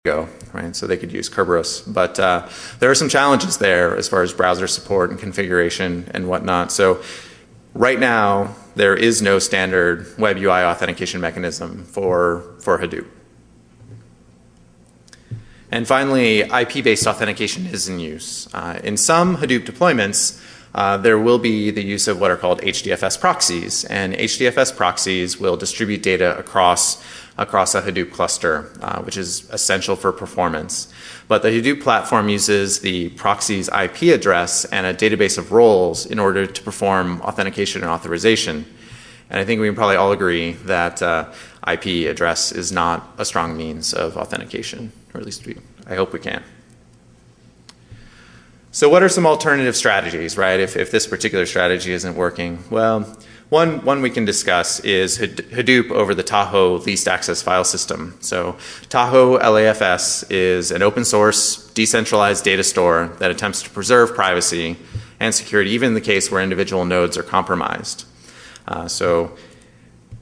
go, right? So they could use Kerberos. But there are some challenges there as far as browser support and configuration and whatnot. So right now, there is no standard web UI authentication mechanism for Hadoop. And finally, IP-based authentication is in use. In some Hadoop deployments, there will be the use of what are called HDFS proxies. And HDFS proxies will distribute data across a Hadoop cluster, which is essential for performance. But the Hadoop platform uses the proxy's IP address and a database of roles in order to perform authentication and authorization. And I think we can probably all agree that IP address is not a strong means of authentication, or at least I hope we can. So what are some alternative strategies, right, if this particular strategy isn't working? Well, one we can discuss is Hadoop over the Tahoe least access file system. So Tahoe LAFS is an open source decentralized data store that attempts to preserve privacy and security even in the case where individual nodes are compromised. So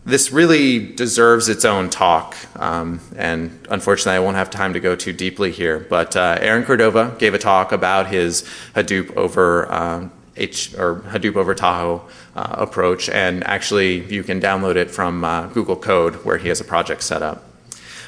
this really deserves its own talk, and unfortunately I won't have time to go too deeply here, but Aaron Cordova gave a talk about his Hadoop over Hadoop over Tahoe approach, and actually you can download it from Google Code where he has a project set up.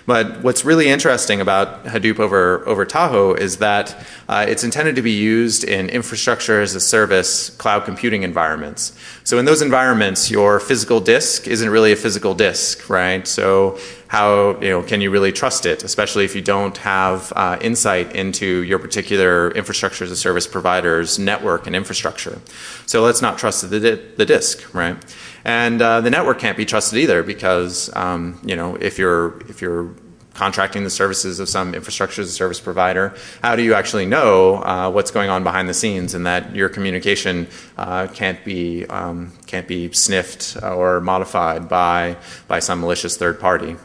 But what's really interesting about Hadoop over Tahoe is that it's intended to be used in infrastructure as a service cloud computing environments. So in those environments, your physical disk isn't really a physical disk, right? So how can you really trust it, especially if you don't have insight into your particular infrastructure as a service provider's network and infrastructure? So let's not trust the disk, right? And the network can't be trusted either because if you're contracting the services of some infrastructure as a service provider, how do you actually know what's going on behind the scenes and that your communication can't be sniffed or modified by some malicious third party?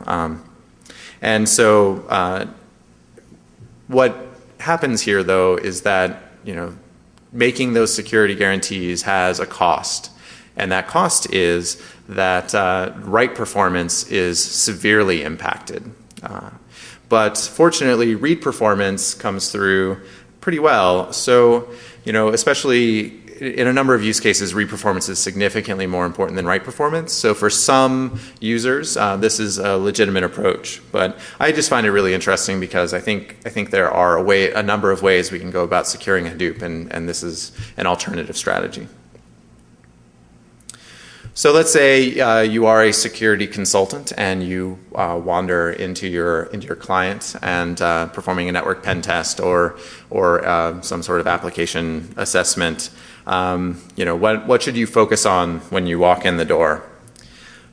And so what happens here though is that making those security guarantees has a cost. And that cost is that write performance is severely impacted. But fortunately, read performance comes through pretty well. So, especially in a number of use cases, read performance is significantly more important than write performance. So for some users, this is a legitimate approach. But I just find it really interesting because I think there are a number of ways we can go about securing Hadoop, and this is an alternative strategy. So let's say you are a security consultant and you wander into your client and performing a network pen test or some sort of application assessment. What should you focus on when you walk in the door?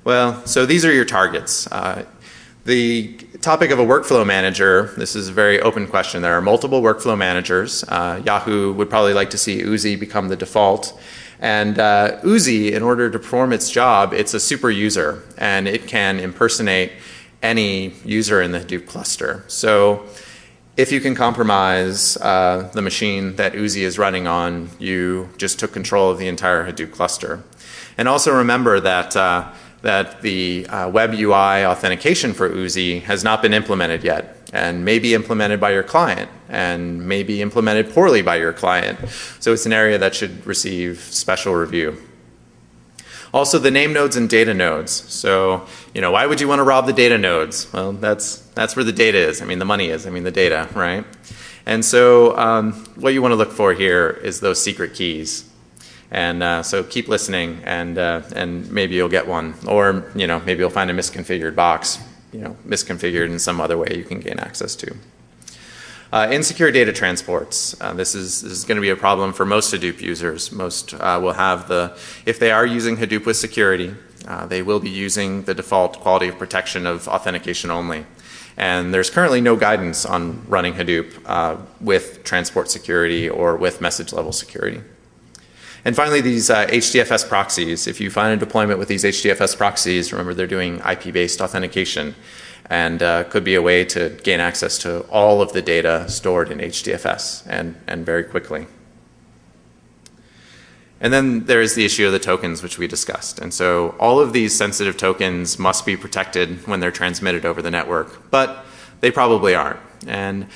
Well, so these are your targets. The topic of a workflow manager, this is a very open question. There are multiple workflow managers. Yahoo would probably like to see Oozie become the default. And Oozie, in order to perform its job, it's a super user, and it can impersonate any user in the Hadoop cluster. So if you can compromise the machine that Oozie is running on, you just took control of the entire Hadoop cluster. And also remember that the web UI authentication for Oozie has not been implemented yet, and may be implemented by your client, and may be implemented poorly by your client. So it's an area that should receive special review. Also, the name nodes and data nodes. So, why would you want to rob the data nodes? Well, that's where the data is. The money is. The data, right? And so, what you want to look for here is those secret keys. And so keep listening, and maybe you'll get one, or maybe you'll find a misconfigured box, misconfigured in some other way you can gain access to. Insecure data transports. This is going to be a problem for most Hadoop users. Most will have if they are using Hadoop with security, they will be using the default quality of protection of authentication only. And there's currently no guidance on running Hadoop with transport security or with message level security. And finally, these HDFS proxies. If you find a deployment with these HDFS proxies, remember they're doing IP-based authentication, and could be a way to gain access to all of the data stored in HDFS and very quickly. And then there is the issue of the tokens, which we discussed. And so all of these sensitive tokens must be protected when they're transmitted over the network, but they probably aren't. And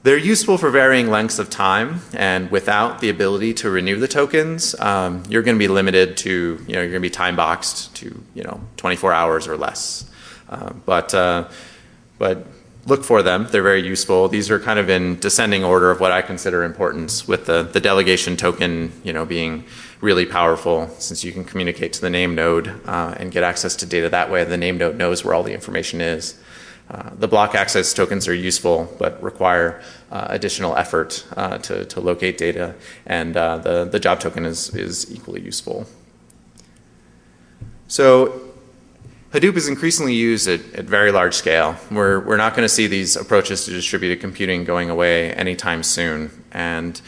they're useful for varying lengths of time, and without the ability to renew the tokens, you're going to be limited to, you're going to be time boxed to, 24 hours or less. But look for them. They're very useful. These are kind of in descending order of what I consider importance, with the delegation token, being really powerful, since you can communicate to the name node and get access to data that way. The name node knows where all the information is. The block access tokens are useful, but require additional effort to locate data, and the job token is equally useful. So Hadoop is increasingly used at very large scale. We're not going to see these approaches to distributed computing going away anytime soon, and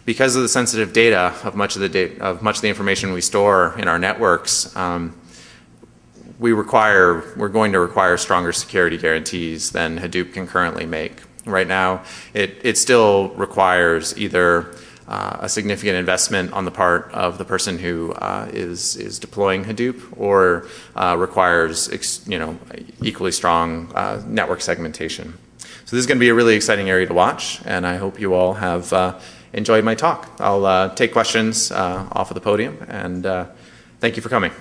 because of the sensitive data of much of the information we store in our networks, we're going to require stronger security guarantees than Hadoop can currently make. Right now, it still requires either a significant investment on the part of the person who is deploying Hadoop, or requires equally strong network segmentation. So this is going to be a really exciting area to watch, and I hope you all have enjoyed my talk. I'll take questions off of the podium, and thank you for coming.